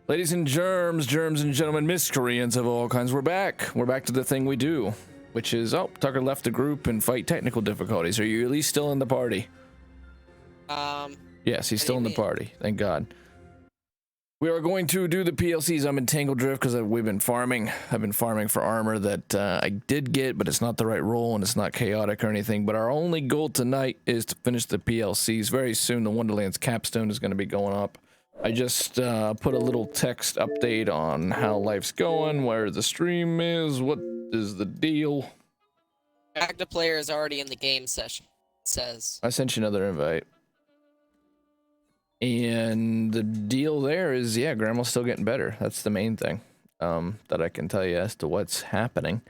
Ladies and germs and gentlemen, miscreants of all kinds, we're back. We're back to the thing we do, which is, oh, Tucker left the group and fight technical difficulties. Are you at least still in the party? Yes, he's still in the party. Thank God. We are going to do the PLCs. I'm in Tangle Drift because we've been farming. I've been farming for armor that I did get, but it's not the right role and it's not chaotic or anything. But our only goal tonight is to finish the PLCs. Very soon, the Wonderlands capstone is going to be going up. I just put a little text update on how life's going, where the stream is, what is the deal. Active player is already in the game session, it says. I sent you another invite. And the deal there is, yeah, Grandma's still getting better. That's the main thing that I can tell you as to what's happening.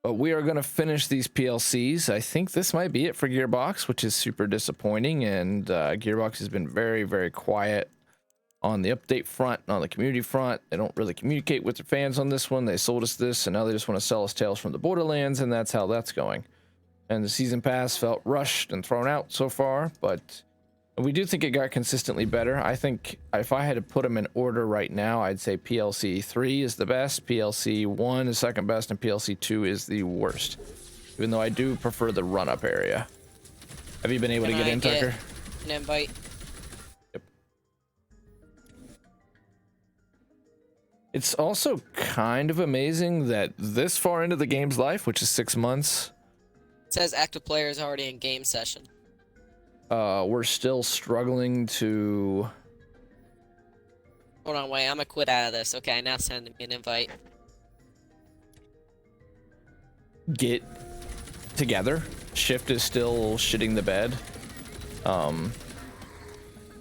But we are going to finish these PLCs. I think this might be it for Gearbox, which is super disappointing. And Gearbox has been very, very quiet on the update front and on the community front. They don't really communicate with their fans on this one. They sold us this, and now they just want to sell us Tales from the Borderlands, and that's how that's going. And the season pass felt rushed and thrown out so far, but we do think it got consistently better. I think if I had to put them in order right now, I'd say PLC 3 is the best, PLC 1 is second best, and PLC 2 is the worst. Even though I do prefer the run-up area. Have you been able to get in, Tucker? An invite. Yep. It's also kind of amazing that this far into the game's life, which is 6 months, it says active player is already in game session. We're still struggling to... Hold on, wait, I'm gonna quit out of this. Okay, now send me an invite. Get together. Shift is still shitting the bed.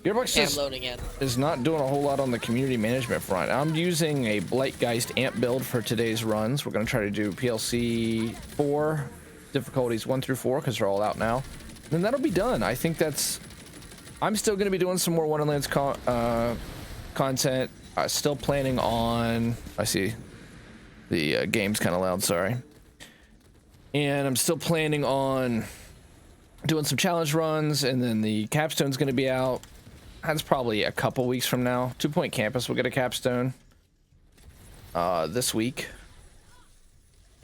Gearbox is not doing a whole lot on the community management front. I'm using a Blightgeist amp build for today's runs. We're going to try to do PLC 4, difficulties 1 through 4, because they're all out now. And that'll be done. I think that's... I'm still going to be doing some more Wonderlands content. Still planning on... I see the game's kind of loud, sorry. And I'm still planning on doing some challenge runs, and then the capstone's going to be out. That's probably a couple weeks from now. 2 Point Campus will get a capstone this week.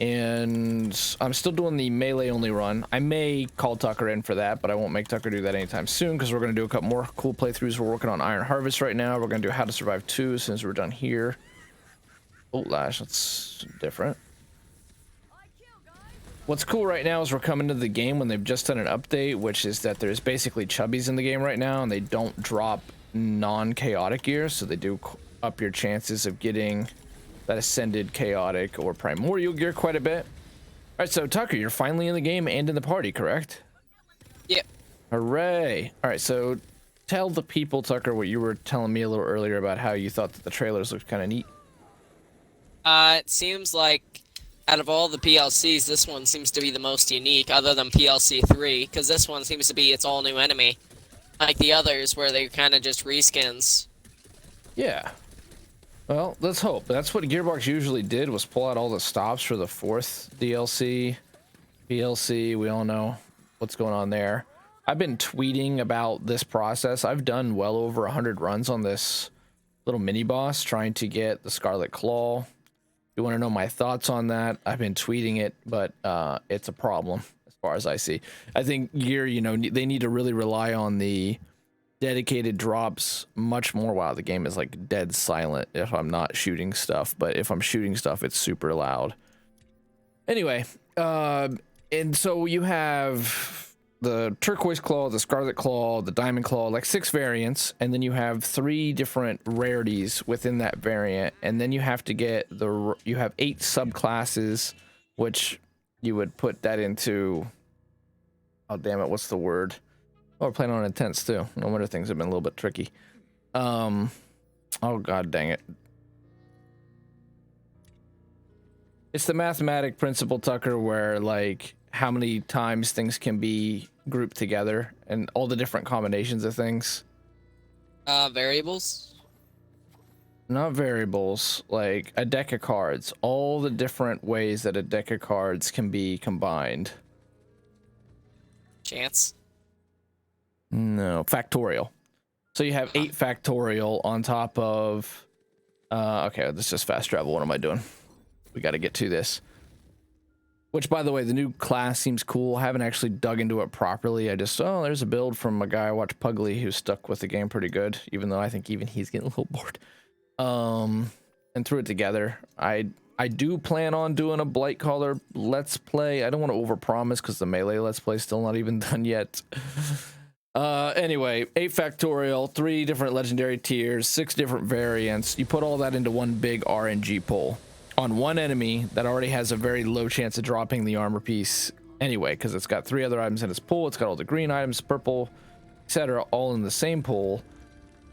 And I'm still doing the melee only run. I may call Tucker in for that, but I won't make Tucker do that anytime soon because we're going to do a couple more cool playthroughs. We're working on Iron Harvest right now. We're going to do How to Survive 2 as soon as we're done here. Oh, Lash, that's different. What's cool right now is we're coming to the game when they've just done an update, which is that there's basically chubbies in the game right now, and they don't drop non-chaotic gear, so they do up your chances of getting that ascended chaotic or primordial gear quite a bit. All right, so Tucker, you're finally in the game and in the party, correct? Yep. Hooray. All right, so tell the people, Tucker, what you were telling me a little earlier about how you thought that the trailers looked kind of neat. It seems like out of all the PLCs, this one seems to be the most unique, other than PLC 3, because this one seems to be its all new enemy, like the others, where they're kind of just reskins. Yeah. Well, let's hope. That's what Gearbox usually did, was pull out all the stops for the 4th DLC. PLC, we all know what's going on there. I've been tweeting about this process. I've done well over 100 runs on this little mini-boss, trying to get the Scarlet Claw. If you want to know my thoughts on that, I've been tweeting it, but it's a problem as far as I see. I think Gear, you know, they need to really rely on the dedicated drops much more. Wow, the game is like dead silent if I'm not shooting stuff, but if I'm shooting stuff, it's super loud. Anyway, and so you have the Turquoise Claw, the Scarlet Claw, the Diamond Claw, like 6 variants, and then you have 3 different rarities within that variant, and then you have to get you have 8 subclasses, which you would put that into, oh damn it, what's the word? Oh, we're playing on intense too. No wonder things have been a little bit tricky. Oh god dang it. It's the mathematic principle, Tucker, where like how many times things can be grouped together and all the different combinations of things. Variables? Not variables, like a deck of cards. All the different ways that a deck of cards can be combined. Chance? No, factorial. So you have 8 factorial on top of Okay, let's just fast travel. What am I doing? We got to get to this. Which, by the way, the new class seems cool. I haven't actually dug into it properly. I just, oh, there's a build from a guy I watched, Pugly, who's stuck with the game pretty good, even though I think even he's getting a little bored. And threw it together. I do plan on doing a Blightcaller Let's Play. I don't want to overpromise because the Melee Let's Play is still not even done yet. Anyway, 8 factorial, 3 different legendary tiers, 6 different variants. You put all that into one big RNG pool on one enemy that already has a very low chance of dropping the armor piece anyway, because it's got 3 other items in its pool. It's got all the green items, purple, etc., all in the same pool.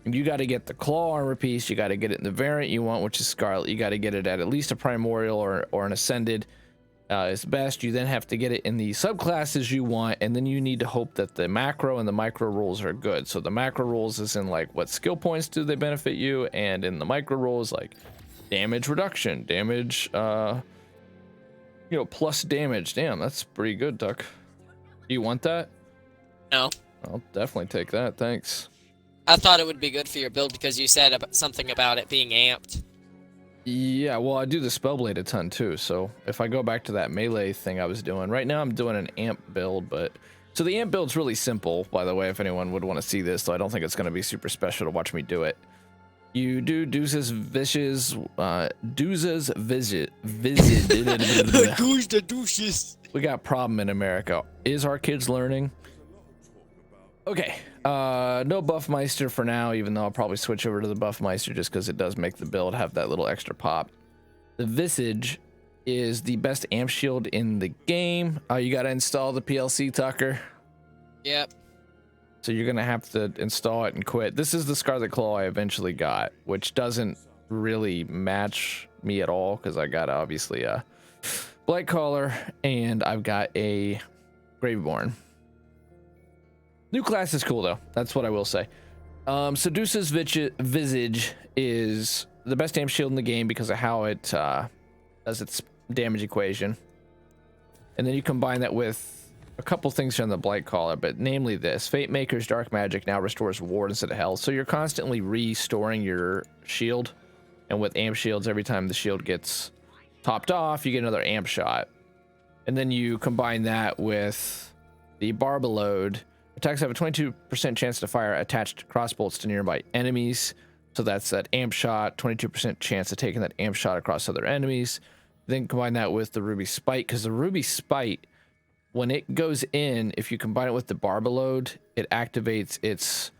And you got to get the claw armor piece. You got to get it in the variant you want, which is Scarlet. You got to get it at least a primordial or an ascended. Is best. You then have to get it in the subclasses you want, and then you need to hope that the macro and the micro rules are good. So the macro rules is in like what skill points do they benefit you, and in the micro rules like damage reduction, damage, plus damage. Damn, that's pretty good, Duck. Do you want that? No. I'll definitely take that. Thanks. I thought it would be good for your build because you said something about it being amped. Yeah, well, I do the Spellblade a ton too, so if I go back to that melee thing I was doing, right now I'm doing an amp build, but... So the amp build's really simple, by the way, if anyone would want to see this, so I don't think it's going to be super special to watch me do it. You do Deuce's Vicious, Deuce's Visit, the douches. We got problem in America. Is our kids learning? Okay, no Buffmeister for now, even though I'll probably switch over to the Buffmeister just because it does make the build have that little extra pop. The Visage is the best amp shield in the game. You got to install the PLC, Tucker. Yep. So you're going to have to install it and quit. This is the Scarlet Claw I eventually got, which doesn't really match me at all because I got obviously a Blightcaller and I've got a Graveborn. New class is cool though. That's what I will say. Seduce's Visage is the best amp shield in the game because of how it does its damage equation. And then you combine that with a couple things from the Blightcaller, but namely this. Fate Maker's Dark Magic now restores ward instead of health. So you're constantly restoring your shield. And with amp shields, every time the shield gets topped off, you get another amp shot. And then you combine that with the Barbalode. Attacks have a 22% chance to fire attached crossbolts to nearby enemies. So that's that amp shot, 22% chance of taking that amp shot across other enemies. Then combine that with the Ruby Spite, because the Ruby Spite, when it goes in, if you combine it with the Barbalode, it activates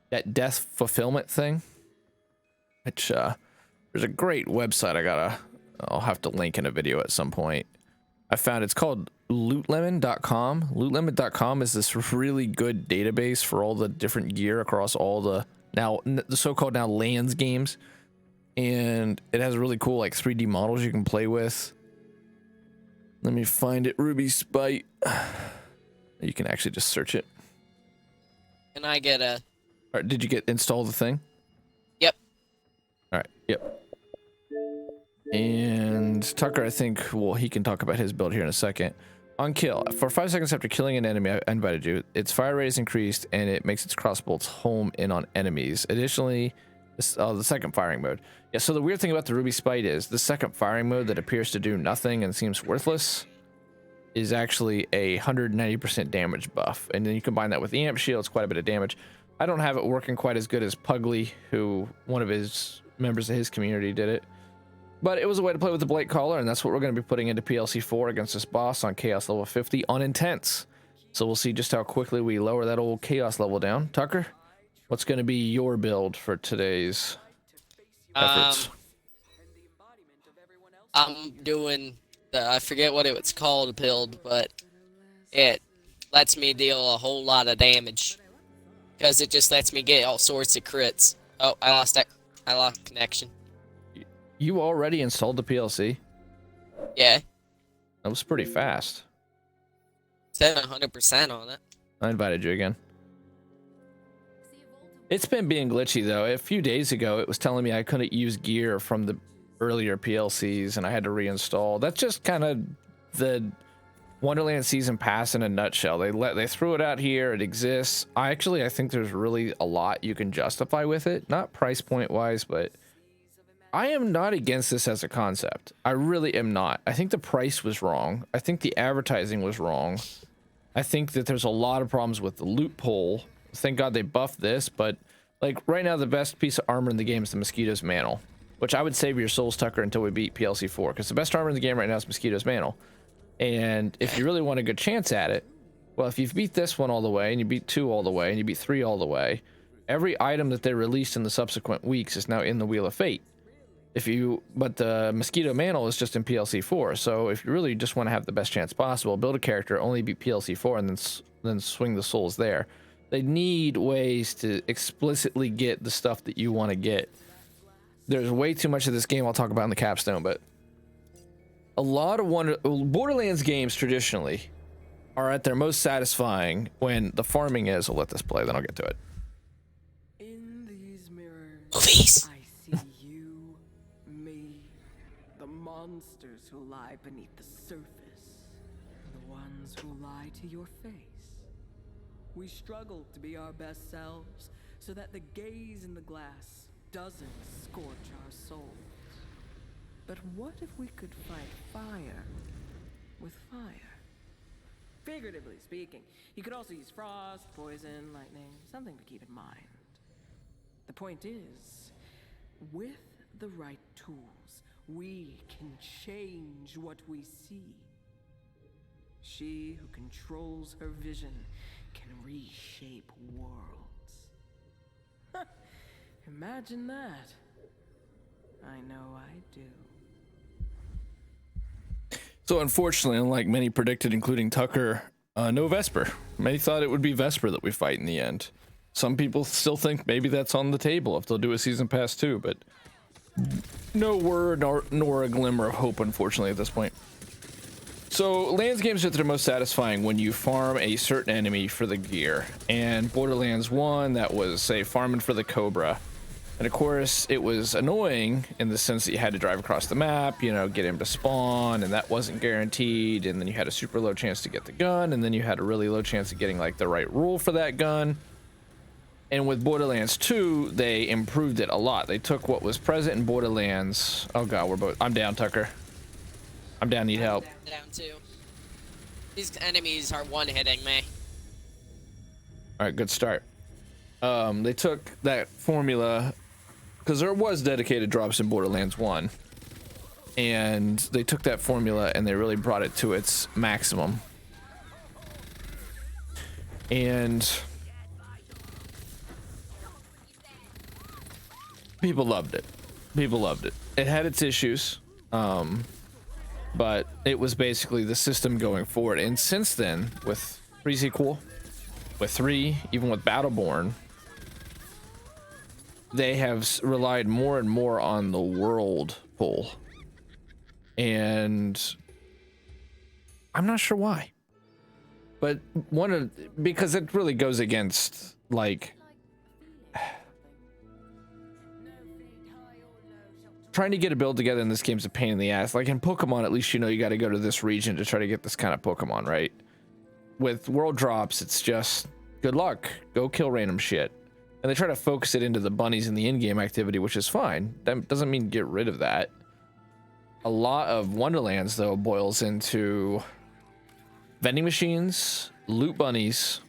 that death fulfillment thing. Which, there's a great website I'll have to link in a video at some point. I found it's called lootlemon.com. Lootlemon.com is this really good database for all the different gear across all the so-called now lands games. And it has really cool like 3D models you can play with. Let me find it. Ruby Spite. You can actually just search it. Can I get a... All right, did you install the thing? Yep. All right, yep. And Tucker, I think, well, he can talk about his build here in a second. On kill, for 5 seconds after killing an enemy, I invited you, its fire rate is increased and it makes its crossbolts home in on enemies. Additionally, the second firing mode. Yeah, so the weird thing about the Ruby Spite is the second firing mode that appears to do nothing and seems worthless is actually a 190% damage buff. And then you combine that with the amp shield, it's quite a bit of damage. I don't have it working quite as good as Pugly, who one of his members of his community did it. But it was a way to play with the Blightcaller, and that's what we're going to be putting into PLC 4 against this boss on Chaos level 50 on Intense. So we'll see just how quickly we lower that old Chaos level down. Tucker, what's going to be your build for today's efforts? I'm doing the, I forget what it's called build, but it lets me deal a whole lot of damage. Because it just lets me get all sorts of crits. Oh, I lost connection. You already installed the PLC? Yeah. That was pretty fast. Said 100% on it. I invited you again. It's been being glitchy though. A few days ago, it was telling me I couldn't use gear from the earlier PLCs and I had to reinstall. That's just kind of the Wonderland season pass in a nutshell. They threw it out here. It exists. I think there's really a lot you can justify with it. Not price point wise, but I am not against this as a concept. I really am not. I think the price was wrong. I think the advertising was wrong. I think that there's a lot of problems with the loophole. Thank God they buffed this, but like right now, the best piece of armor in the game is the Mosquito's Mantle, which I would save your souls, Tucker, until we beat PLC 4, because the best armor in the game right now is Mosquito's Mantle. And if you really want a good chance at it, well, if you've beat this one all the way, and you beat 2 all the way, and you beat 3 all the way, every item that they released in the subsequent weeks is now in the Wheel of Fate. But the Mosquito Mantle is just in PLC 4, so if you really just want to have the best chance possible, build a character, only beat PLC 4, and then swing the souls there. They need ways to explicitly get the stuff that you want to get. There's way too much of this game I'll talk about in the capstone, but a lot of Borderlands games traditionally are at their most satisfying when the farming is. I'll let this play, then I'll get to it. In these mirrors, Movies. I see you, me, the monsters who lie beneath the surface, the ones who lie to your face. We struggle to be our best selves so that the gaze in the glass doesn't scorch our souls. But what if we could fight fire with fire? Figuratively speaking, you could also use frost, poison, lightning, something to keep in mind. The point is, with the right tools, we can change what we see. She who controls her vision can reshape worlds. Imagine that. I know I do. So unfortunately, unlike many predicted, including Tucker, no Vesper. Many thought it would be Vesper that we fight in the end. Some people still think maybe that's on the table if they'll do a season pass too, but no word nor a glimmer of hope, unfortunately, at this point. So Lands games are the most satisfying when you farm a certain enemy for the gear. And Borderlands 1, that was, say, farming for the Cobra. And of course, it was annoying in the sense that you had to drive across the map, you know, get him to spawn, and that wasn't guaranteed. And then you had a super low chance to get the gun, and then you had a really low chance of getting like the right rule for that gun. And with Borderlands 2, they improved it a lot. They took what was present in Borderlands. Oh god, I'm down, Tucker. I'm down, need help. Down too. These enemies are one-hitting me. All right, good start. They took that formula, because there was dedicated drops in Borderlands 1, and they took that formula and they really brought it to its maximum. And people loved it. People loved it. It had its issues, but it was basically the system going forward. And since then, with pre-sequel, with 3, even with Battleborn, they have relied more and more on the world pull. And I'm not sure why. But because it really goes against, like, trying to get a build together in this game's a pain in the ass. Like in Pokemon, at least you know you got to go to this region to try to get this kind of Pokemon, right? With world drops, it's just good luck. Go kill random shit. And they try to focus it into the bunnies in the in-game activity, which is fine. That doesn't mean get rid of that. A lot of Wonderlands, though, boils into vending machines, loot bunnies,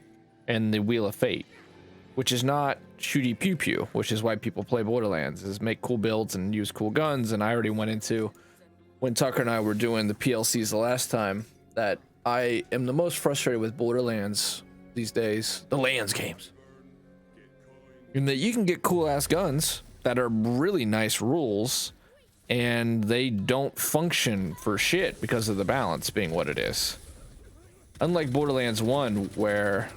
and the Wheel of Fate, which is not shooty pew pew, which is why people play Borderlands, is make cool builds and use cool guns. And I already went into, when Tucker and I were doing the PLCs the last time, that I am the most frustrated with Borderlands these days, the Lands games, in that you can get cool ass guns that are really nice rules, and they don't function for shit because of the balance being what it is. Unlike Borderlands 1, where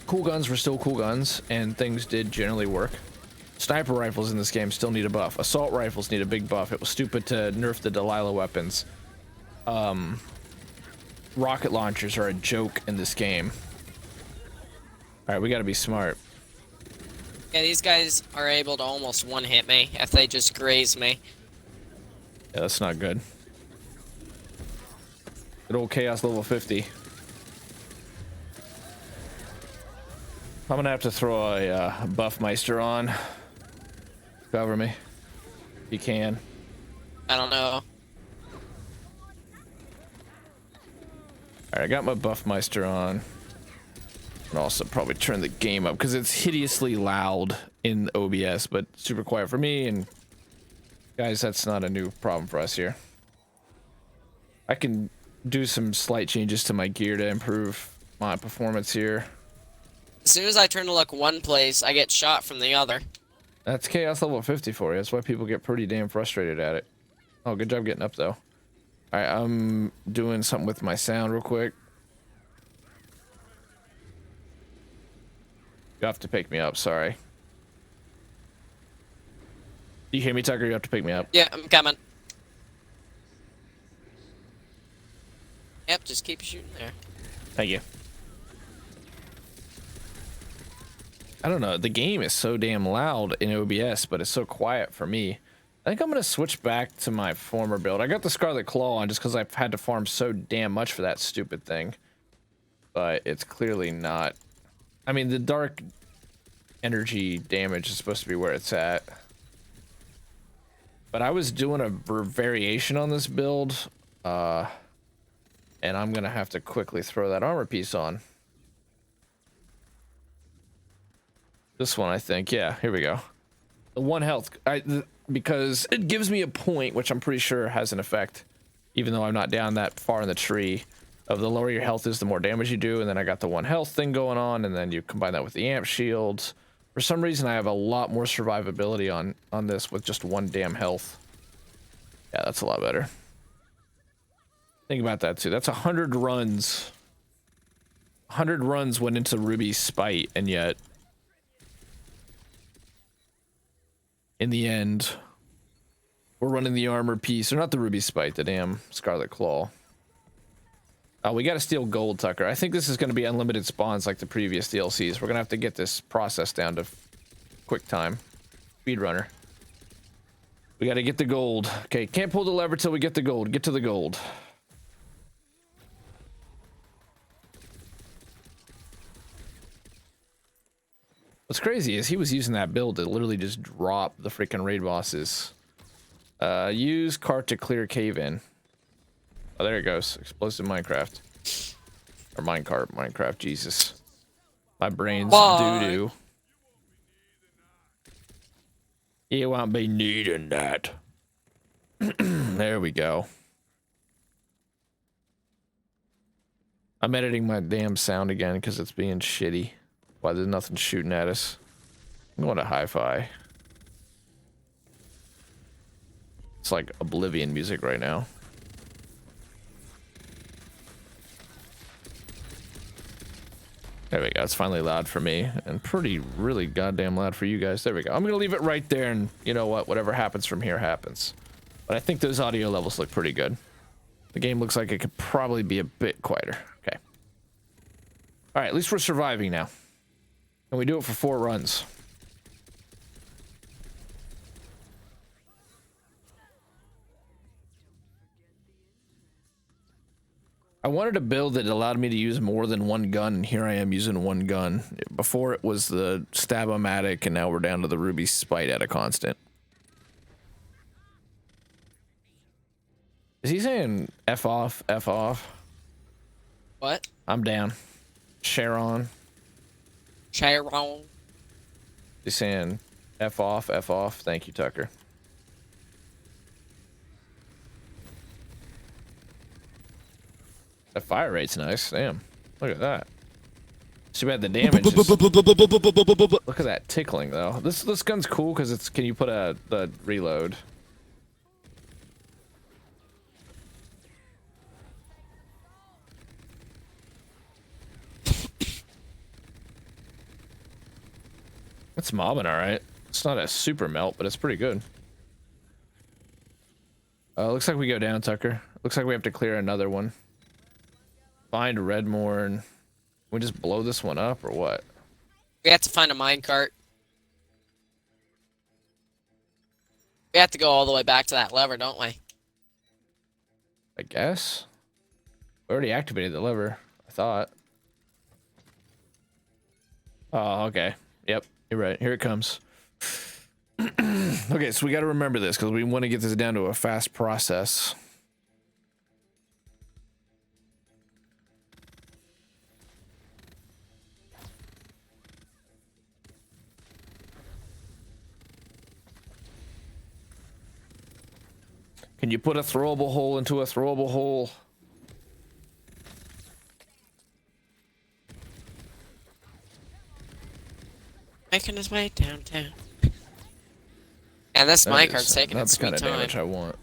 cool guns were still cool guns and things did generally work. Sniper rifles in this game still need a buff. Assault rifles need a big buff. It was stupid to nerf the Delilah weapons. Rocket launchers are a joke in this game. All right, we gotta be smart. Yeah, these guys are able to almost one-hit me if they just graze me. Yeah, that's not good. Good old Chaos level 50. I'm gonna have to throw a Buffmeister on. Cover me. You can. I don't know. Alright, I got my Buffmeister on. And also probably turn the game up because it's hideously loud in OBS, but super quiet for me. And guys, that's not a new problem for us here. I can do some slight changes to my gear to improve my performance here. As soon as I turn to look one place, I get shot from the other. That's chaos level 50 for you. That's why people get pretty damn frustrated at it. Oh, good job getting up though. Alright, I'm doing something with my sound real quick. You have to pick me up, sorry. You hear me, Tucker? You have to pick me up. Yeah, I'm coming. Yep, just keep shooting there. Thank you. I don't know. The game is so damn loud in OBS, but it's so quiet for me. I think I'm going to switch back to my former build. I got the Scarlet Claw on just because I've had to farm so damn much for that stupid thing. But it's clearly not. I mean, the dark energy damage is supposed to be where it's at. But I was doing a variation on this build. And I'm going to have to quickly throw that armor piece on. This one, I think. Yeah, here we go. The 1 health. Because it gives me a point, which I'm pretty sure has an effect. Even though I'm not down that far in the tree. Of the lower your health is, the more damage you do. And then I got the 1 health thing going on. And then you combine that with the amp shields. For some reason, I have a lot more survivability on this with just 1 damn health. Yeah, that's a lot better. Think about that, too. That's 100 runs. 100 runs went into Ruby's Spite, and yet... in the end, we're running the armor piece. Or not the Ruby Spite, the damn Scarlet Claw. Oh, we gotta steal gold, Tucker. I think this is gonna be unlimited spawns like the previous DLCs. We're gonna have to get this process down to quick time. Speedrunner. We gotta get the gold. Okay, can't pull the lever till we get the gold. Get to the gold. What's crazy is he was using that build to literally just drop the freaking raid bosses. Use cart to clear cave in. Oh, there it goes. Explosive Minecraft. Or Minecraft, Jesus. My brain's doo-doo. You won't be needing that. There we go. I'm editing my damn sound again because it's being shitty. Why there's nothing shooting at us. I'm going to hi-fi. It's like Oblivion music right now. There we go. It's finally loud for me and really goddamn loud for you guys. There we go. I'm going to leave it right there, and you know what? Whatever happens from here happens. But I think those audio levels look pretty good. The game looks like it could probably be a bit quieter. Okay. All right, at least we're surviving now. And we do it for 4 runs. I wanted a build that allowed me to use more than 1 gun, and here I am using 1 gun. Before it was the Stab-O-Matic, and now we're down to the Ruby Spite at a constant. Is he saying F off, F off? What? I'm down. Sharon. Chiron. He's saying F off, F off. Thank you, Tucker. That fire rate's nice. Damn. Look at that. Too bad the damage is... Look at that tickling, though. This gun's cool because it's... Can you put the reload? It's mobbing alright. It's not a super melt, but it's pretty good. Looks like we go down, Tucker. Looks like we have to clear another one. Find Redmorn. We just blow this one up, or what? We have to find a minecart. We have to go all the way back to that lever, don't we? I guess. We already activated the lever, I thought. Oh, okay. Yep, you're right. Here it comes. Okay, so we got to remember this because we want to get this down to a fast process. Can you put a throwable hole into a throwable hole? Making his way downtown. And this That minecart's is taking not its the kind sweet of time. damage I want.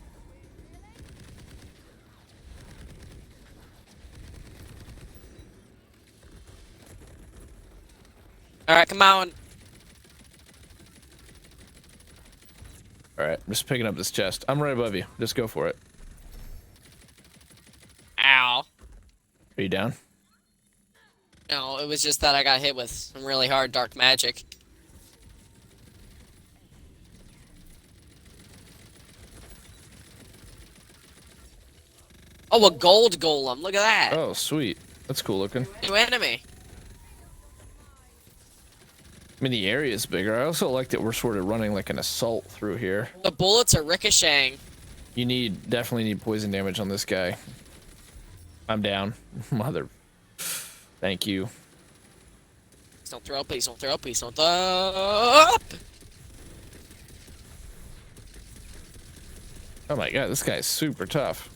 Alright, come on. All right, I'm just picking up this chest. I'm right above you. Just go for it. Ow. Are you down? No, it was just that I got hit with some really hard dark magic. Oh, a gold golem. Look at that. Oh, sweet. That's cool looking. New enemy. I mean, the area is bigger. I also like that we're sort of running like an assault through here. The bullets are ricocheting. You definitely need poison damage on this guy. I'm down. Mother. Thank you. Please don't throw up, please don't throw up, please don't throw up. Oh my god, this guy is super tough.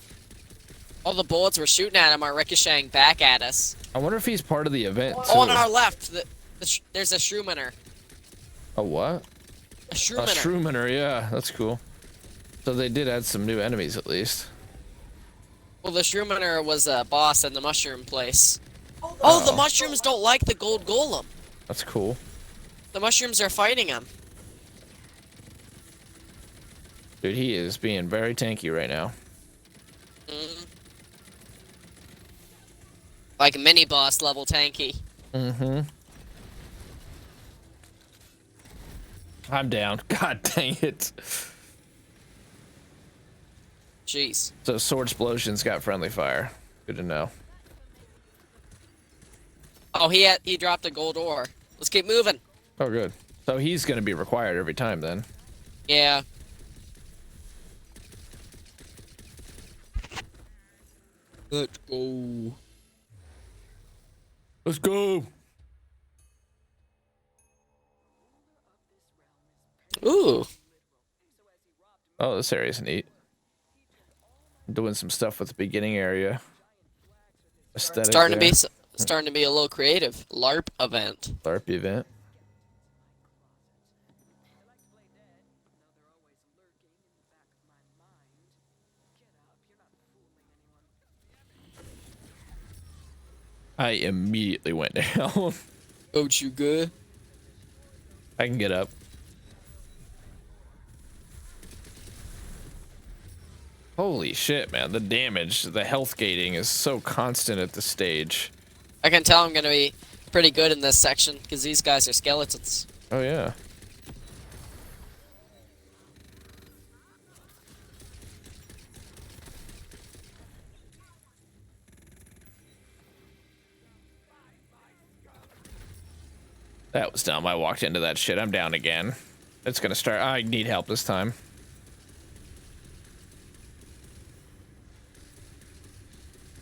All the bullets we're shooting at him are ricocheting back at us. I wonder if he's part of the event too. Oh, on our left, there's a Shroomener. A what? A A Shroomener. Shroomener, yeah, that's cool. So they did add some new enemies at least. Well, the Shroomener was a boss in the mushroom place. Oh, the mushrooms don't like the gold golem. That's cool. The mushrooms are fighting him. Dude, he is being very tanky right now. Mm. Like mini boss level tanky. Mm-hmm. I'm down. God dang it. Jeez. So sword explosion's got friendly fire. Good to know. Oh, he dropped a gold ore. Let's keep moving. Oh, good. So he's going to be required every time then. Yeah. Let's go. Let's go. Ooh. Oh, this area's neat. I'm doing some stuff with the beginning area. Aesthetic Starting to be a little creative. LARP event. LARP event. I immediately went down. Oh, you good? I can get up. Holy shit, man. The damage, the health gating is so constant at this stage. I can tell I'm gonna be pretty good in this section because these guys are skeletons. Oh, yeah. That was dumb. I walked into that shit. I'm down again. It's gonna start. I need help this time.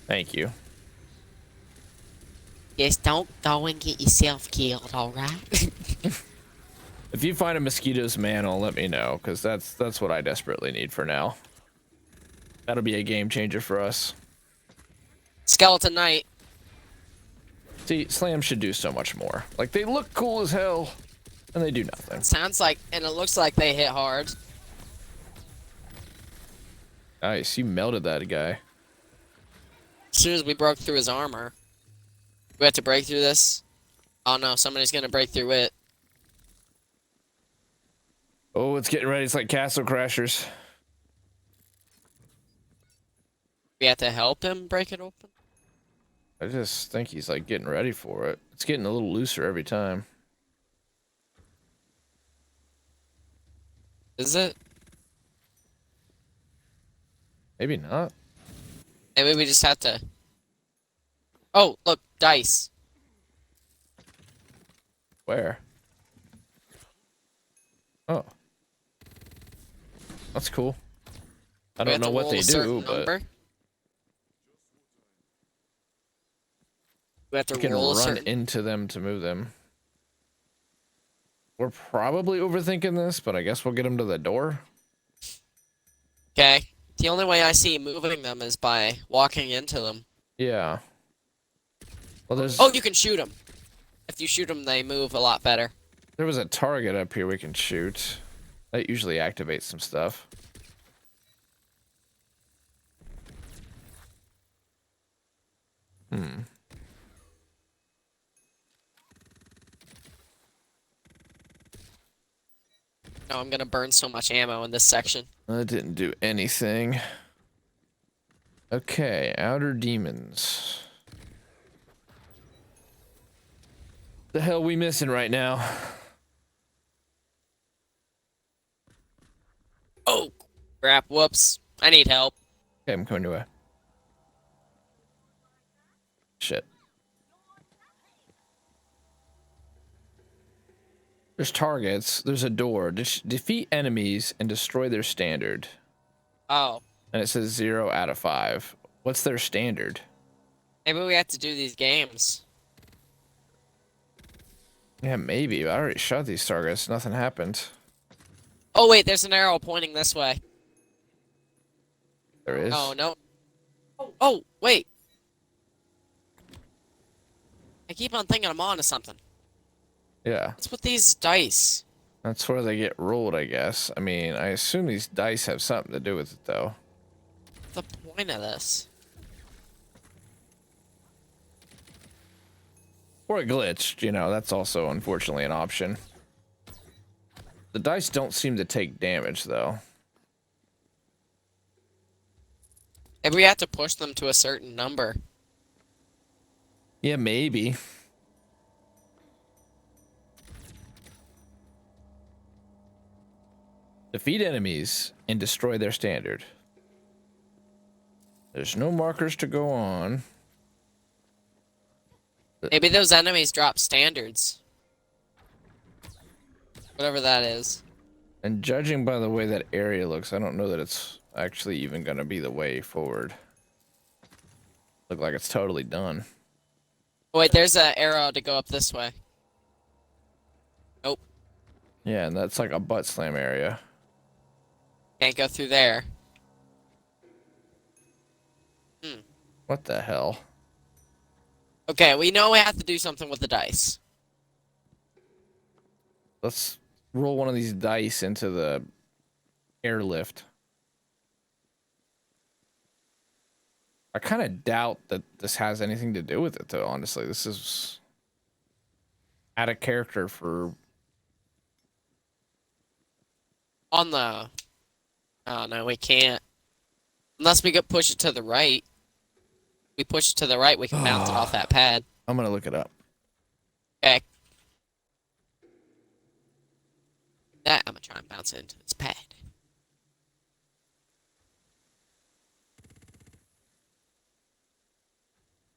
Thank you. Just don't go and get yourself killed, alright? If you find a mosquito's mantle, let me know, because that's what I desperately need for now. That'll be a game changer for us. Skeleton Knight. See, Slam should do so much more. Like, they look cool as hell, and they do nothing. Sounds like, and it looks like they hit hard. Nice, you melted that guy. As soon as we broke through his armor. We have to break through this? Oh no, somebody's gonna break through it. Oh, it's getting ready. It's like Castle Crashers. We have to help him break it open? I just think he's like getting ready for it. It's getting a little looser every time. Is it? Maybe not. Maybe we just have to... Oh, look, dice. Where? Oh. That's cool. I We don't have know to what roll they a certain do, but number. We have to we can roll a run certain. into them to move them. We're probably overthinking this, but I guess we'll get them to the door. Okay. The only way I see moving them is by walking into them. Yeah. Well, Oh, you can shoot them. If you shoot them, they move a lot better. there was a target up here we can shoot. That usually activates some stuff. Hmm. No, I'm gonna burn so much ammo in this section. That didn't do anything. Okay, outer demons. The hell we missing right now? Oh, crap. Whoops. I need help. Okay, I'm coming your way. Shit. There's targets. There's a door. Defeat enemies and destroy their standard. Oh. And it says 0 out of 5. What's their standard? Maybe we have to do these games. Yeah, maybe. I already shot these targets. Nothing happened. Oh, wait. There's an arrow pointing this way. There is. Oh, no. Oh, wait. I keep on thinking I'm on to something. Yeah. What's with these dice? That's where they get rolled, I guess. I mean, I assume these dice have something to do with it, though. What's the point of this? Or it glitched, you know, that's also unfortunately an option. The dice don't seem to take damage, though. Maybe we have to push them to a certain number. Yeah, maybe. Defeat enemies and destroy their standard. There's no markers to go on. Maybe those enemies drop standards. Whatever that is. And judging by the way that area looks, I don't know that it's actually even going to be the way forward. Look like it's totally done. Oh, wait, there's an arrow to go up this way. Nope. Yeah, and that's like a butt slam area. Can't go through there. What the hell? Okay, we know we have to do something with the dice. Let's roll one of these dice into the airlift. I kind of doubt that this has anything to do with it, though, honestly. This is out of character for... On the... Oh, no, we can't. Unless we could push it to the right. If we push it to the right, we can bounce it off that pad. I'm going to look it up. Okay. That, I'm gonna try and bounce it into this pad.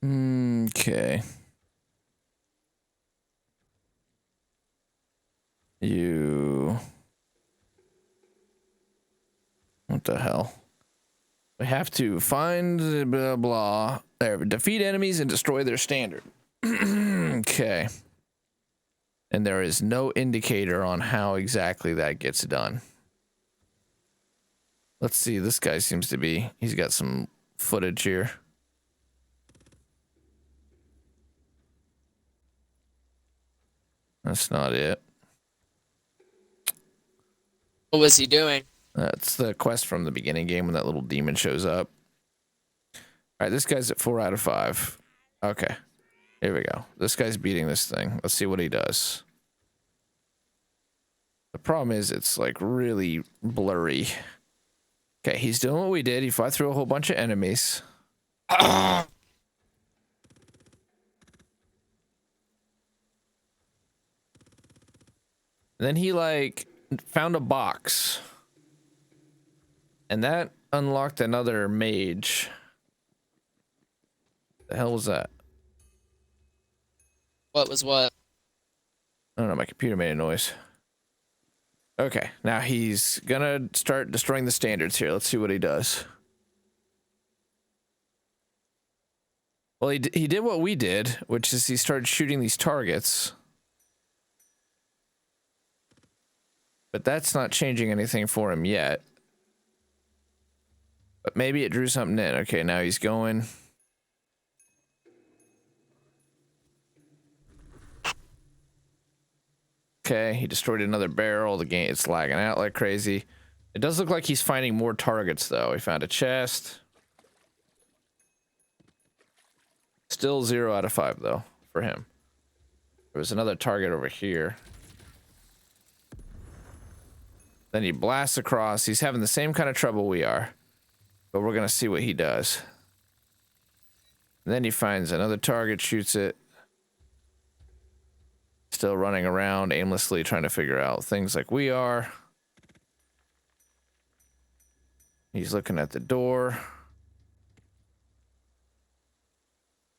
Okay. You... What the hell? We have to find blah blah. There, defeat enemies and destroy their standard. Okay. And there is no indicator on how exactly that gets done. Let's see. This guy seems to be. He's got some footage here. That's not it. What was he doing? That's the quest from the beginning game when that little demon shows up. All right, this guy's at 4 out of 5. Okay, here we go. This guy's beating this thing. Let's see what he does. The problem is it's like really blurry. Okay, he's doing what we did. He fought through a whole bunch of enemies. Then he like found a box. And that unlocked another mage. The hell was that? What was what? I don't know, my computer made a noise. Okay, now he's gonna start destroying the standards here. Let's see what he does. Well, he did what we did, which is he started shooting these targets. But that's not changing anything for him yet. But maybe it drew something in. Okay, now he's going. Okay, he destroyed another barrel. The game, it's lagging out like crazy. It does look like he's finding more targets, though. He found a chest. Still 0 out of 5, though, for him. There was another target over here. Then he blasts across. He's having the same kind of trouble we are. But we're going to see what he does. And then he finds another target, shoots it. Still running around aimlessly trying to figure out things like we are. He's looking at the door.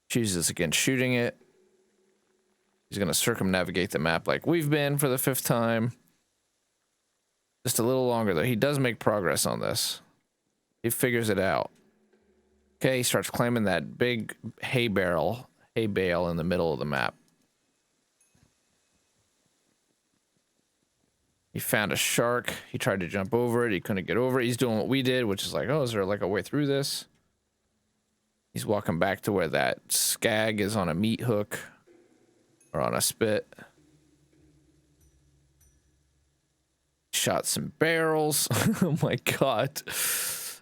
Chooses against shooting it. He's going to circumnavigate the map like we've been for the 5th time. Just a little longer, though. He does make progress on this. He figures it out. Okay, he starts claiming that big hay bale in the middle of the map. He found a shark. He tried to jump over it. He couldn't get over it. He's doing what we did, which is like, oh, is there like a way through this? He's walking back to where that skag is on a meat hook or on a spit. Shot some barrels. Oh my god.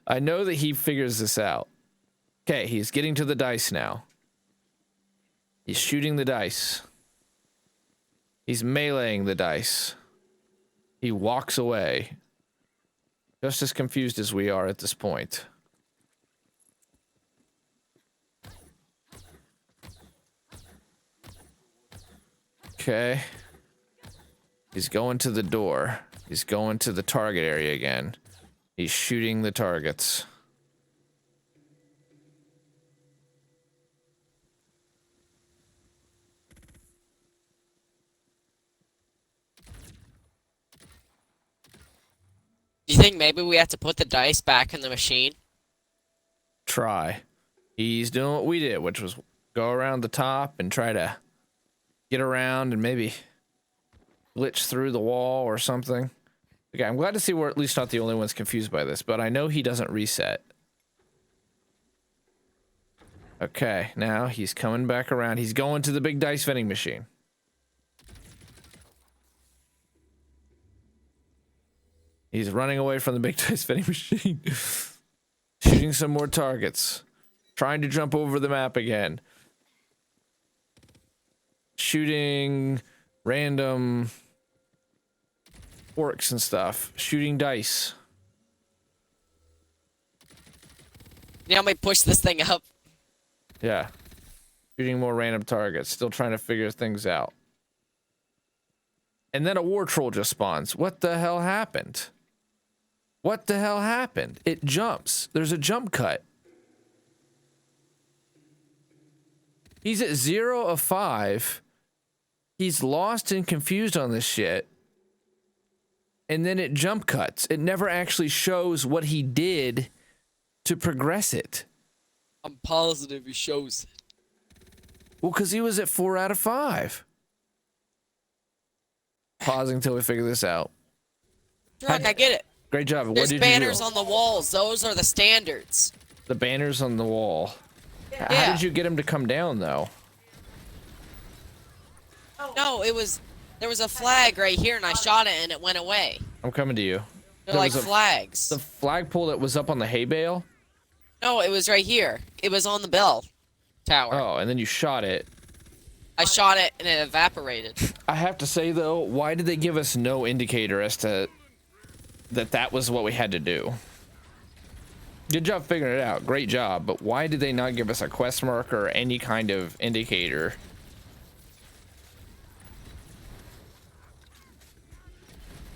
I know that he figures this out. Okay, he's getting to the dice now. He's shooting the dice. He's meleeing the dice. He walks away. Just as confused as we are at this point. Okay. He's going to the door. He's going to the target area again. He's shooting the targets. Do you think maybe we have to put the dice back in the machine? Try. He's doing what we did, which was go around the top and try to get around and maybe glitch through the wall or something. Okay, I'm glad to see we're at least not the only ones confused by this, but I know he doesn't reset. Okay, now he's coming back around. He's going to the big dice vending machine. He's running away from the big dice vending machine. Shooting some more targets. Trying to jump over the map again. Shooting random orcs and stuff. Shooting dice. You know how me push this thing up? Yeah. Shooting more random targets. Still trying to figure things out. And then a war troll just spawns. What the hell happened? What the hell happened? It jumps. There's a jump cut. He's at 0 of 5. He's lost and confused on this shit. And then it jump cuts. It never actually shows what he did to progress it. I'm positive he shows it. Well, because he was at 4 out of 5. Pausing until we figure this out. Drunk, I get it. Great job. What There's did banners you do? on the walls. Those are the standards. The banners on the wall. Yeah. How did you get him to come down, though? No, there was a flag right here, and I shot it, and it went away. I'm coming to you. They're There like was flags. The flagpole that was up on the hay bale? No, it was right here. It was on the bell tower. Oh, and then you shot it. I shot it, and it evaporated. I have to say, though, why did they give us no indicator as to that was what we had to do? Good job figuring it out. Great job. But why did they not give us a quest marker or any kind of indicator?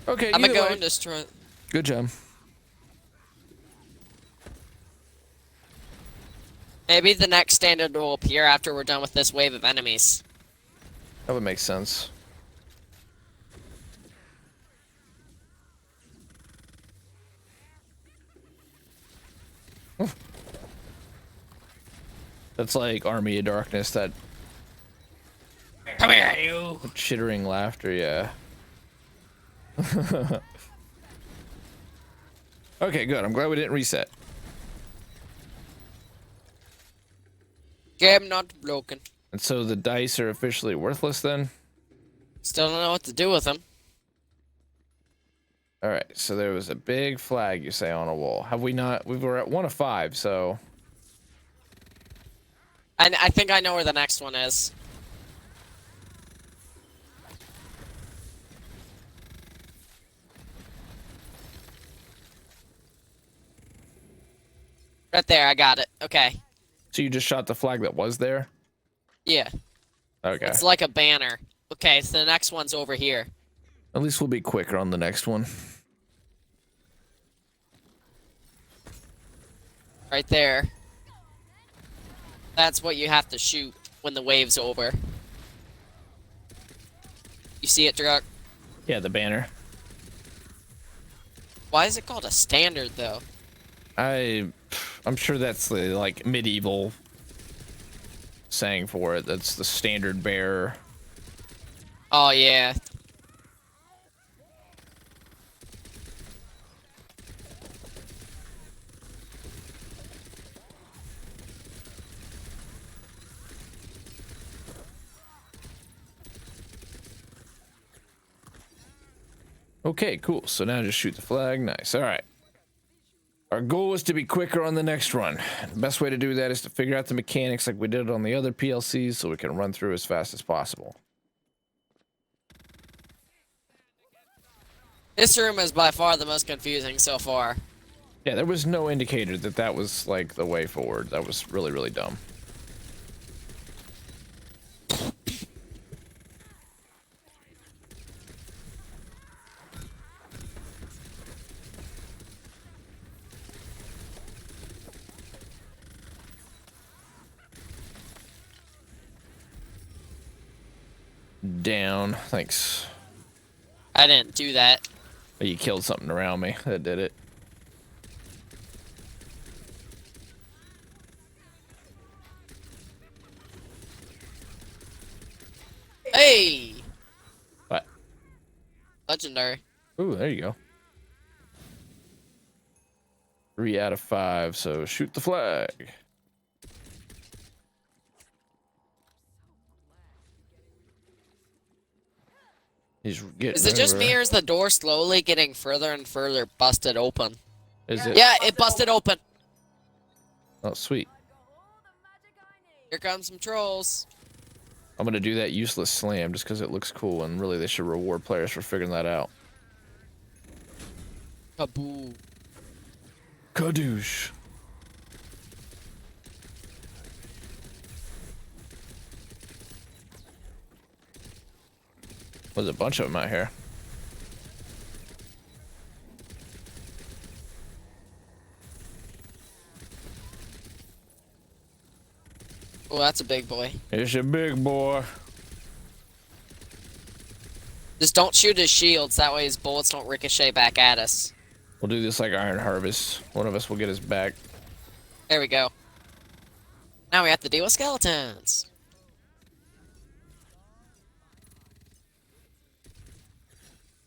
Okay, I'm gonna either go way, and destroy. good job. Maybe the next standard will appear after we're done with this wave of enemies. That would make sense. That's like Army of Darkness, that Come here, you. chittering laughter, yeah. Okay, good. I'm glad we didn't reset. Game not broken. And so the dice are officially worthless then? Still don't know what to do with them. Alright, so there was a big flag, you say, on a wall. Have we not? We were at 1 of 5, so... I think I know where the next one is. Right there, I got it. Okay. So you just shot the flag that was there? Yeah. Okay. It's like a banner. Okay, so the next one's over here. At least we'll be quicker on the next one. Right there. That's what you have to shoot when the wave's over. You see it, Druck? Yeah, the banner. Why is it called a standard, though? I'm sure that's the, like, medieval saying for it. That's the standard bearer. Oh, yeah. Okay, cool. So now just shoot the flag. Nice. All right. Our goal is to be quicker on the next run. The best way to do that is to figure out the mechanics like we did on the other PLCs so we can run through as fast as possible. This room is by far the most confusing so far. Yeah, there was no indicator that that was, like, the way forward. That was really, really dumb. Down. Thanks. I didn't do that. Oh, you killed something around me. That did it. Hey! What? Legendary. Ooh, there you go. 3 out of 5, so shoot the flag. He's getting Is it just over. me or is the door slowly getting further and further busted open? Is it? Yeah, it busted open. Oh, sweet. Here comes some trolls. I'm gonna do that useless slam just because it looks cool, and really they should reward players for figuring that out. Kaboo. Kadoosh. There's a bunch of them out here. Oh, that's a big boy. It's a big boy. Just don't shoot his shields, that way his bullets don't ricochet back at us. We'll do this like Iron Harvest. One of us will get his back. There we go. Now we have to deal with skeletons.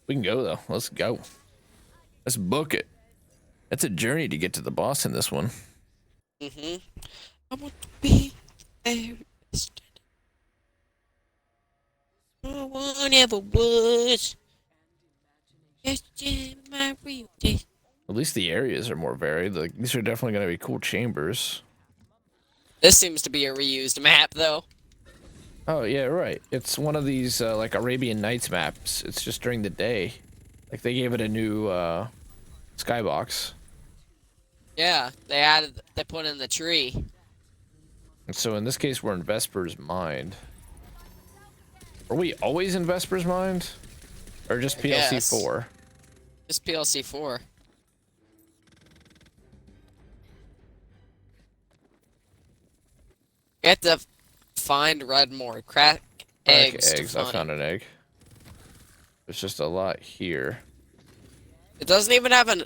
We can go though. Let's go. Let's book it. It's a journey to get to the boss in this one. Mm-hmm. I want to be very best. No one ever was. Just in my real day. At least the areas are more varied. Like, these are definitely going to be cool chambers. This seems to be a reused map, though. Oh, yeah, right. It's one of these, like, Arabian Nights maps. It's just during the day. Like, they gave it a new, skybox. Yeah, they put in the tree. And so in this case, we're in Vesper's Mind. Are we always in Vesper's Mind? Or just PLC 4? Just PLC 4. You have to find Redmore. Crack eggs. To I find. found an egg. There's just a lot here. It doesn't even have an.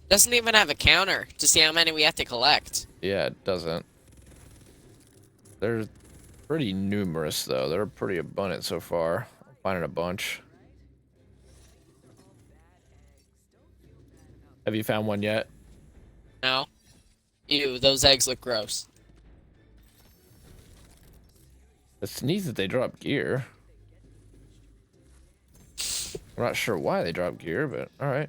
Doesn't even have a counter to see how many we have to collect. Yeah, it doesn't. They're pretty numerous, though. They're pretty abundant so far. I'm finding a bunch. Have you found one yet? No. Ew, those eggs look gross. It's neat that they drop gear. I'm not sure why they drop gear, but alright.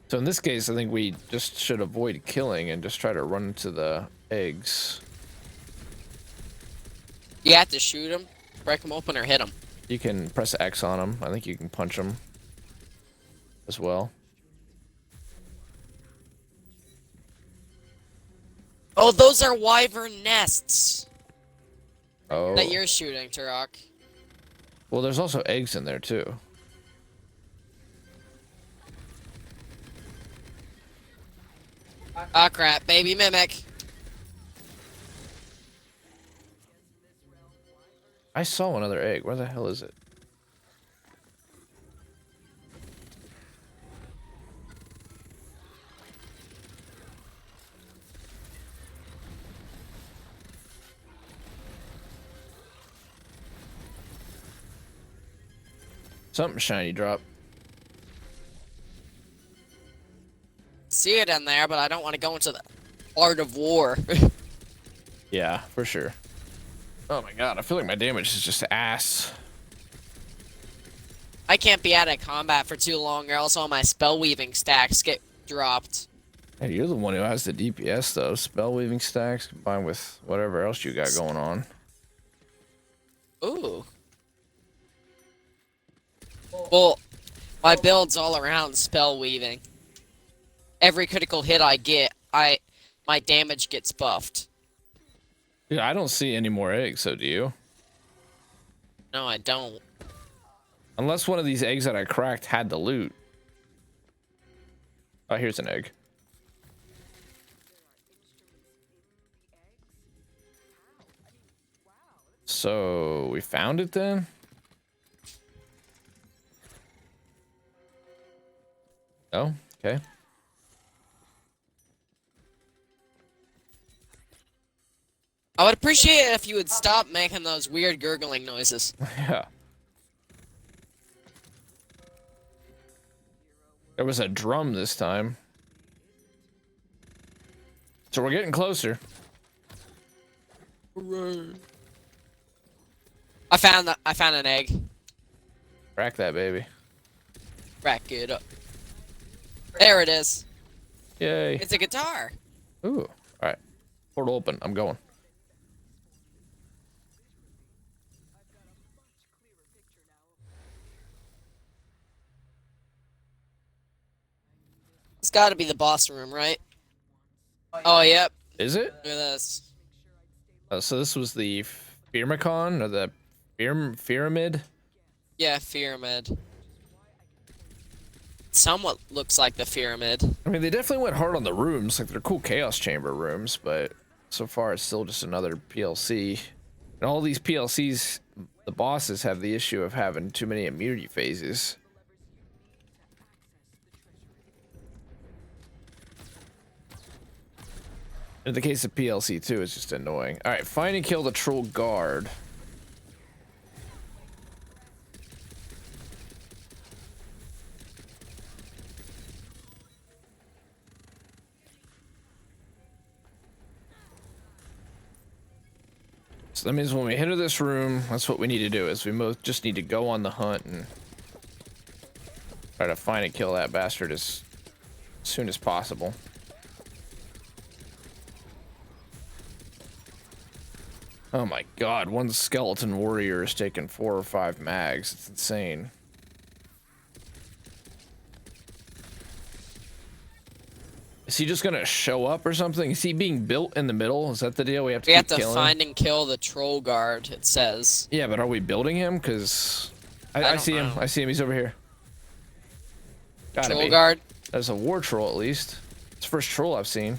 So in this case, I think we just should avoid killing and just try to run into the eggs. You have to shoot them, break them open, or hit them. You can press X on them. I think you can punch them as well. Oh, those are wyvern nests Oh. that you're shooting, Turok. Well, there's also eggs in there too. Ah, crap, baby mimic. I saw another egg. Where the hell is it? Something shiny drop. See it in there, but I don't want to go into the art of war. Yeah, for sure. Oh my god, I feel like my damage is just ass. I can't be out of combat for too long, or else all my spell weaving stacks get dropped. Hey, you're the one who has the DPS though. Spell weaving stacks combined with whatever else you got going on. Ooh. Well, my build's all around spell weaving. Every critical hit I get, my damage gets buffed. Yeah, I don't see any more eggs, so do you? No, I don't. Unless one of these eggs that I cracked had the loot. Oh, here's an egg. So, we found it then? Oh, okay. I would appreciate it if you would stop making those weird gurgling noises. Yeah. There was a drum this time. So we're getting closer. I found an egg. Crack that baby. Rack it up. There it is. Yay. It's a guitar. Ooh. Alright. Portal open. I'm going. It's got to be the boss room, right? Oh, yep. Is it? Look at this. So this was the Firmicon or the Pyramid? Yeah, pyramid. Somewhat looks like the pyramid. I mean, they definitely went hard on the rooms. Like, they're cool Chaos Chamber rooms, but so far it's still just another PLC. And all these PLCs, the bosses have the issue of having too many immunity phases. In the case of PLC 2, it's just annoying. Alright, find and kill the troll guard. So that means when we enter this room, that's what we need to do, is we just need to go on the hunt and try to find and kill that bastard as soon as possible. Oh my god, one skeleton warrior is taking 4 or 5 mags. It's insane. Is he just gonna show up or something? Is he being built in the middle? Is that the deal? We have to We have keep to killing? find and kill the troll guard, it says. Yeah, but are we building him? Because I don't see him. know. I see him. He's over here. Gotta Troll be. guard? That's a war troll at least. It's the first troll I've seen.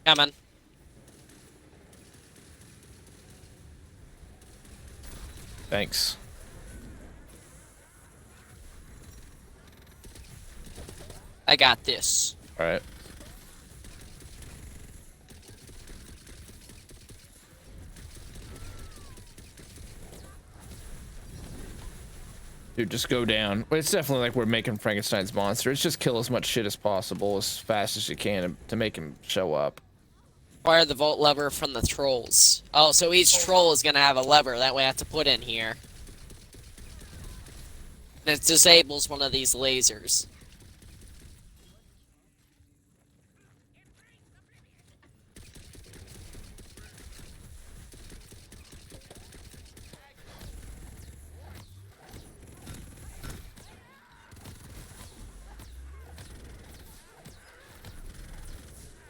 Coming. Thanks. I got this. All right. Dude, just go down. It's definitely like we're making Frankenstein's monster. It's just kill as much shit as possible as fast as you can to make him show up. Acquire the vault lever from the trolls. Oh, so each troll is gonna have a lever that we have to put in here. And it disables one of these lasers.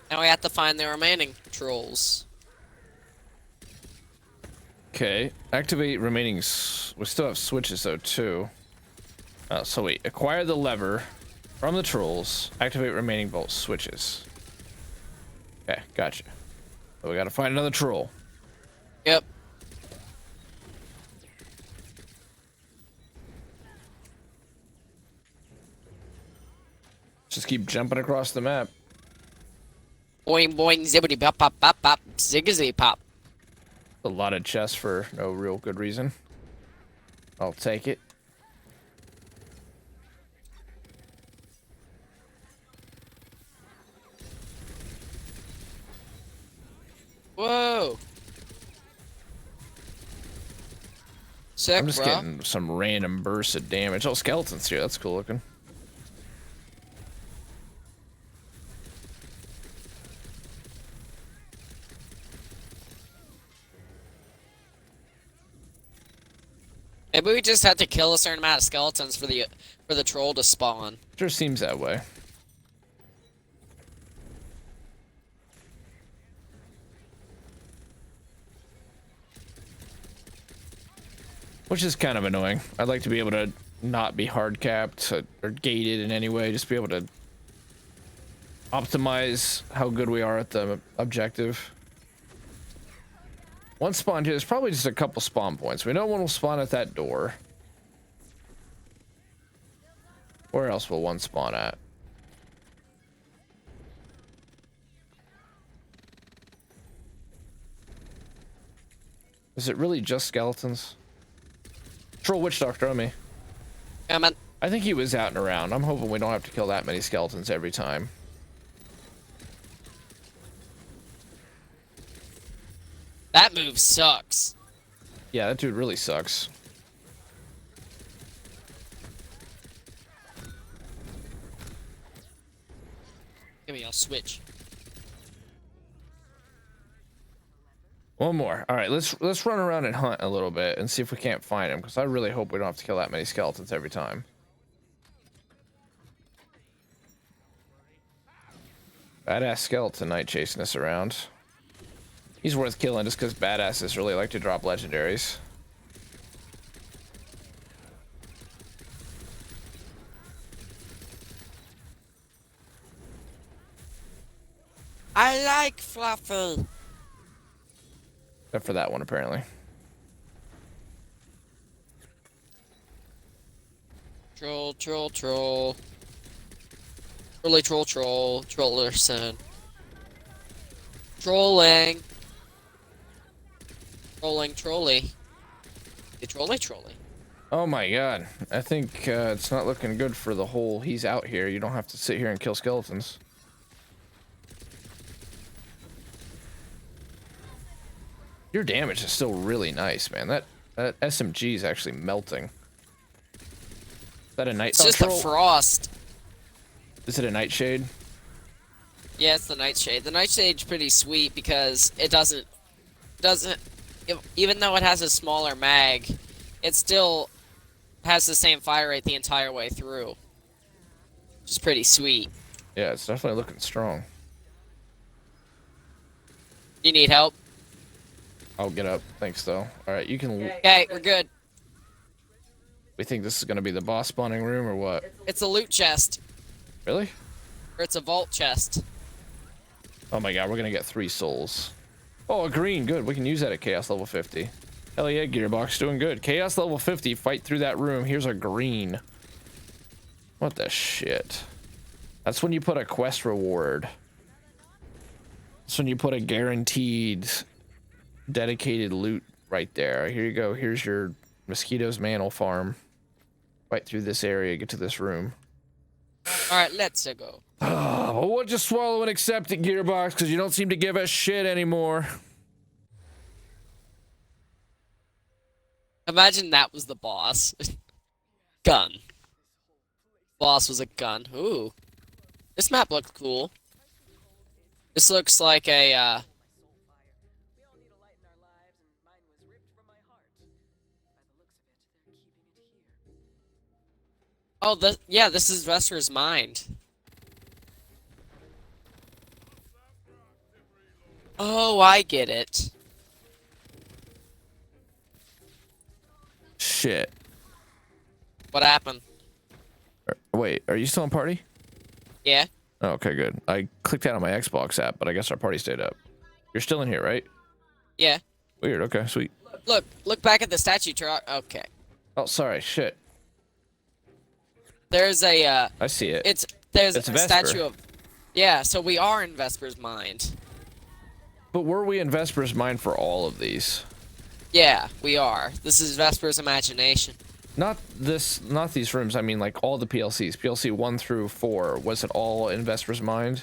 Now we have to find the remaining trolls. Okay, activate remaining. We still have switches though too. So wait, acquire the lever from the trolls. Activate remaining vault switches. Okay, gotcha. So we gotta find another troll. Yep. Just keep jumping across the map. Boing boing zibbity pop pop pop pop ziggity pop. A lot of chests for no real good reason. I'll take it. Whoa. Sick, I'm just bro. getting some random bursts of damage. Oh, skeletons here. That's cool looking. Maybe we just had to kill a certain amount of skeletons for the troll to spawn. Sure seems that way. Which is kind of annoying. I'd like to be able to not be hard capped or gated in any way. Just be able to optimize how good we are at the objective. One spawn here. There's probably just a couple spawn points. We know one will spawn at that door. Where else will one spawn at? Is it really just skeletons? Troll Witch Doctor on me. Yeah, man. I think he was out and around. I'm hoping we don't have to kill that many skeletons every time. That move sucks. Yeah, that dude really sucks. Give me, I'll switch. One more. All right, let's run around and hunt a little bit and see if we can't find him, because I really hope we don't have to kill that many skeletons every time. Badass skeleton knight chasing us around. He's worth killing just because badasses really like to drop legendaries. I like Fluffy. Except for that one, apparently. Troll, troll, troll. Trolly, troll, troll. Trollerson. Trolling. Trolling, trolley. The trolley, trolley. Oh my god. I think it's not looking good for the whole he's out here. You don't have to sit here and kill skeletons. Your damage is still really nice, man. That SMG is actually melting. Is that a night? It's just the frost. Is it a nightshade? Yeah, it's the nightshade. The nightshade's pretty sweet because it doesn't, even though it has a smaller mag, it still has the same fire rate the entire way through. Which is pretty sweet. Yeah, it's definitely looking strong. You need help? I'll get up. Thanks, though. All right, you can. Okay, we're good. We think this is gonna be the boss spawning room or what? It's a loot chest. Really? Or it's a vault chest. Oh my god, we're gonna get 3 souls. Oh, a green. Good. We can use that at Chaos level 50. Hell yeah, Gearbox, doing good. Chaos level 50, fight through that room. Here's a green. What the shit? That's when you put a quest reward. That's when you put a guaranteed, dedicated loot right there. Here you go. Here's your Mosquito's Mantle farm. Fight through this area, get to this room. Alright, let's go. Oh, we'll just swallow and accept it, Gearbox, because you don't seem to give us shit anymore. Imagine that was the boss. Gun. Boss was a gun. Ooh. This map looks cool. This looks like a, Oh, yeah, this is Vesper's mind. Oh, I get it. Shit. What happened? Wait, are you still in party? Yeah? Oh, okay, good. I clicked out on my Xbox app, but I guess our party stayed up. You're still in here, right? Yeah. Weird, okay, sweet. Look back at the statue, okay. Oh, sorry, shit. There's a, I see it. There's It's a Vesper. statue of... Yeah, so we are in Vesper's mind. But were we in Vesper's mind for all of these? Yeah, we are. This is Vesper's imagination. Not these rooms, I mean like all the PLCs. PLC 1 through 4, was it all in Vesper's mind?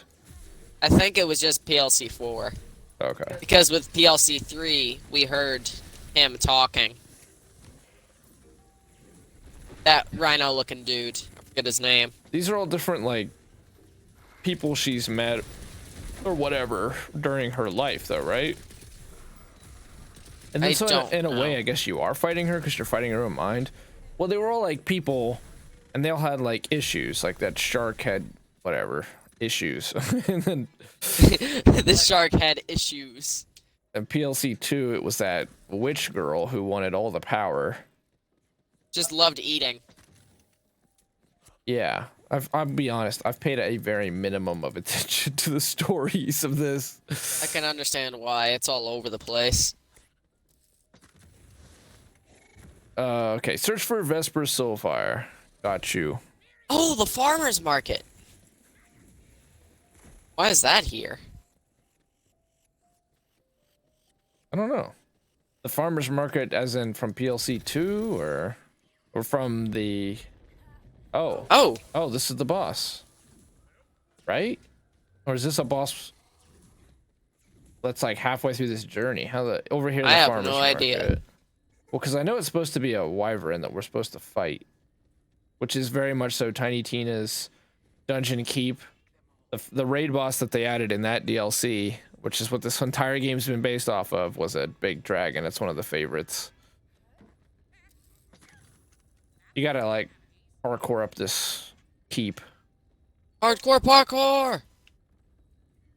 I think it was just PLC 4. Okay. Because with PLC 3, we heard him talking. That rhino-looking dude. I forget his name. These are all different, like, people she's met or whatever during her life, though, right? And then so in a way, I guess you are fighting her because you're fighting her own mind. Well, they were all like people, and they all had like issues. Like that shark had whatever issues, and then this shark had issues. in PLC 2, it was that witch girl who wanted all the power. Just loved eating. Yeah, I'll be honest. I've paid a very minimum of attention to the stories of this. I can understand why. It's all over the place. Okay, search for Vesper Soulfire. Got you. Oh, the farmer's market. Why is that here? I don't know. The farmer's market as in from PLC 2 or from the... Oh, this is the boss. Right? Or is this a boss that's like halfway through this journey? Over here, the I have farmer's no market. idea. Well, because I know it's supposed to be a wyvern that we're supposed to fight, which is very much so Tiny Tina's Dungeon Keep. The raid boss that they added in that DLC, which is what this entire game's been based off of, was a big dragon. It's one of the favorites. You gotta, like, parkour up this keep. Hardcore parkour!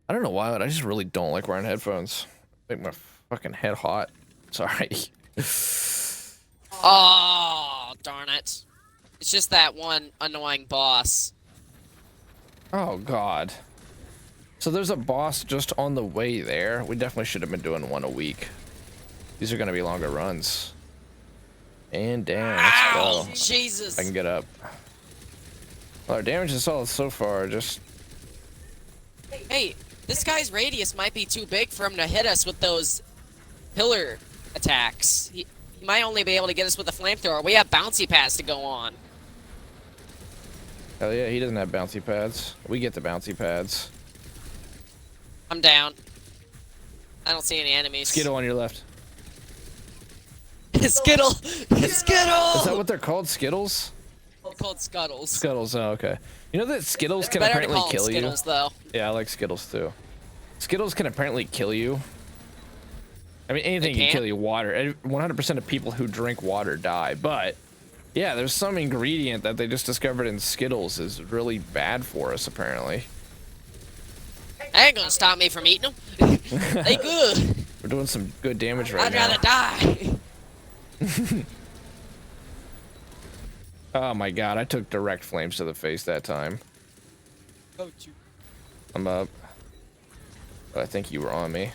I don't know why, but I just really don't like wearing headphones. Make my fucking head hot. Sorry. Oh, darn it. It's just that one annoying boss. Oh, God. So there's a boss just on the way there. We definitely should have been doing one a week. These are going to be longer runs. And damn, let's go. Jesus. I can get up. Well, our damage is solid so far. Just... Hey, this guy's radius might be too big for him to hit us with those pillar attacks. He might only be able to get us with a flamethrower. We have bouncy pads to go on. Hell yeah, he doesn't have bouncy pads. We get the bouncy pads. I'm down. I don't see any enemies. Skittle on your left. Skittle! Skittle! Is that what they're called? Skittles? They're called Scuttles. Skittles, oh, okay. You know that Skittles It's can better to apparently call them kill you? Skittles, though. Yeah, I like Skittles too. Skittles can apparently kill you. I mean, anything They can can? kill you. Water. 100% of people who drink water die. But, yeah, there's some ingredient that they just discovered in Skittles is really bad for us, apparently. That ain't gonna stop me from eating them. They good. We're doing some good damage right I'd now. rather die. Oh my god, I took direct flames to the face that time. I'm up. But I think you were on me.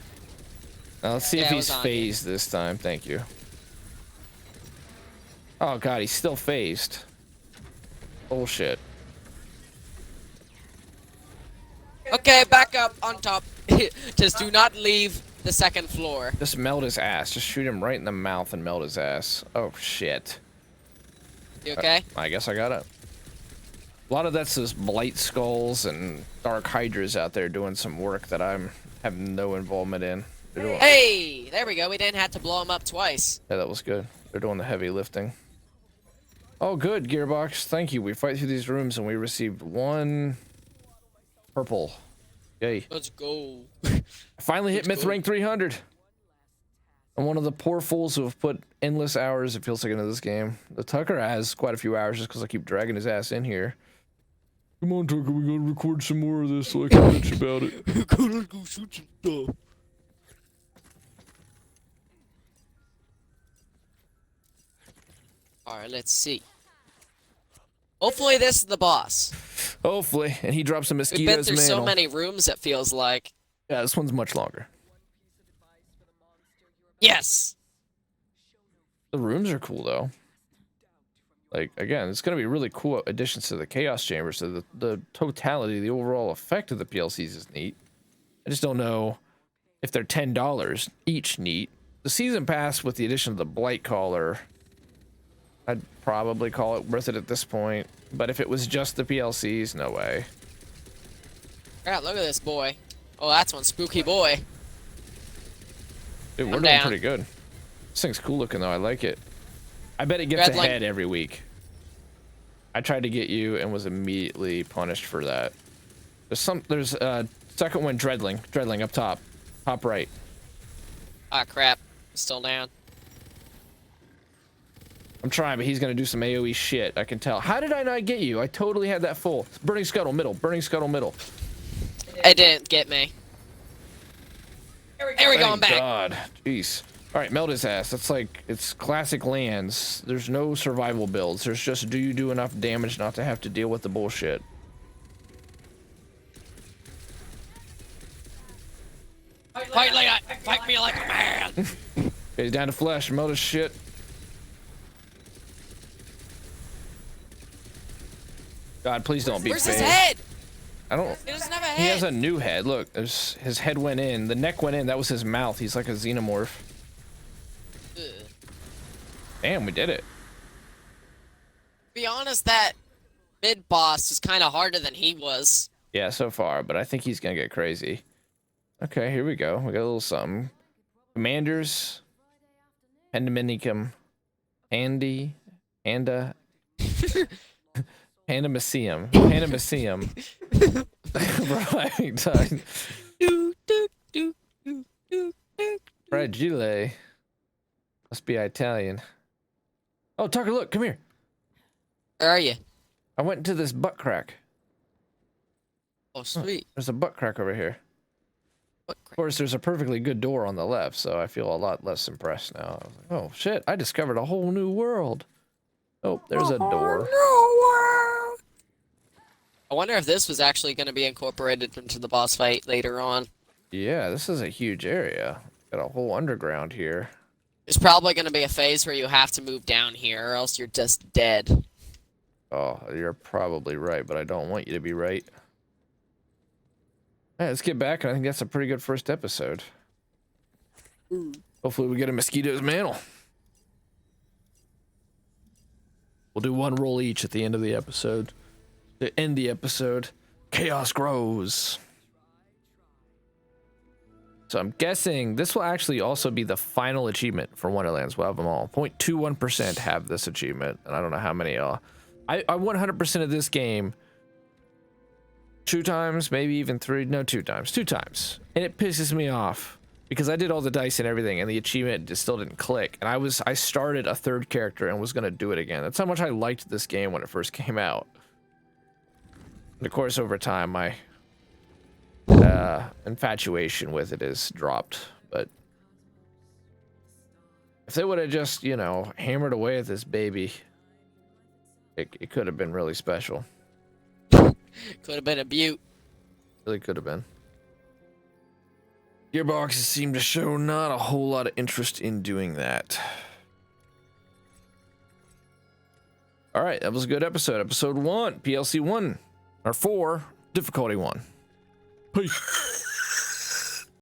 Now let's see if Yeah, I he's was on you. phased this time. Thank you. Oh god, he's still phased. Bullshit. Okay, back up on top. Just do not leave the second floor. Just melt his ass. Just shoot him right in the mouth and melt his ass. Oh shit. You okay? I guess I got it. A lot of that's those blight skulls and dark hydras out there doing some work that have no involvement in. They're doing, Hey, there we go. We didn't have to blow him up twice. yeah, that was good. They're doing the heavy lifting. Oh, good, Gearbox. Thank you. We fight through these rooms and we received 1 purple. Yay. Let's go. I finally hit Let's Myth go. rank 300. I'm one of the poor fools who have put endless hours, it feels like, into this game. The Tucker has quite a few hours just because I keep dragging his ass in here. Come on, Tucker, we gotta record some more of this so I can bitch about it. Let's go shoot some stuff. Alright, let's see. Hopefully this is the boss. Hopefully. And he drops a We've mosquito been as through so mantle. many rooms, it feels like. Yeah, this one's much longer. Yes! The rooms are cool, though. Like, again, it's going to be really cool additions to the Chaos Chamber, so the totality, the overall effect of the PLCs is neat. I just don't know if they're $10 each neat. The Season Pass with the addition of the Blight Caller, I'd probably call it worth it at this point. But if it was just the PLCs, no way. God, look at this boy. Oh, that's one spooky boy. Dude, we're I'm doing down. pretty good. This thing's cool looking, though. I like it. I bet it gets Red light. ahead every week. I tried to get you and was immediately punished for that. There's second one, Dreadling up top. Top right. Ah, crap. Still down. I'm trying, but he's gonna do some AoE shit. I can tell. How did I not get you? I totally had that full. Burning Scuttle, middle. Burning Scuttle, middle. It didn't get me. There we go, I'm Thank back. God. Jeez. Alright, melt his ass. That's like, it's classic lands. There's no survival builds. There's just, do you do enough damage not to have to deal with the bullshit? Fight me like a man. Okay, he's down to flesh. Melt his shit. God, please don't be Where's his fake. head? I don't. He doesn't have a He head. has a new head. Look, his head went in. The neck went in. That was his mouth. He's like a xenomorph. Ugh. Damn, we did it. Be honest, that mid boss was kind of harder than he was. Yeah, so far, but I think he's gonna get crazy. Okay, here we go. We got a little something. Commanders. Pandeminicum. Handy. Panda. Pandemicium. Pandemicium. Reviving time. Fragile. Must be Italian. Oh, Tucker, look, come here. Where are you? I went into this butt crack. Oh, sweet. There's a butt crack over here. What Of course, there's a perfectly good door on the left, so I feel a lot less impressed now. I was like, oh, shit, I discovered a whole new world. Oh, there's a door. I wonder if this was actually going to be incorporated into the boss fight later on. Yeah, this is a huge area. Got a whole underground here. There's probably going to be a phase where you have to move down here, or else you're just dead. Oh, you're probably right, but I don't want you to be right. All right, let's get back, and I think that's a pretty good first episode. Hopefully we get a mosquito's mantle. We'll do one roll each at the end of the episode. To end the episode, chaos grows. So I'm guessing this will actually also be the final achievement for Wonderlands. We'll have them all. 0.21% have this achievement, and I don't know how many are. I 100% of this game 2 times, maybe even 3. No, 2 times. 2 times. And it pisses me off because I did all the dice and everything, and the achievement just still didn't click. And I started a 3rd character and was going to do it again. That's how much I liked this game when it first came out. And of course, over time, my infatuation with it is dropped. But if they would have just, you know, hammered away at this baby, it could have been really special. Could have been a beaut. Really could have been. Gearboxes seem to show not a whole lot of interest in doing that. All right, that was a good episode. Episode 1, PLC 1 or 4, difficulty 1. Peace.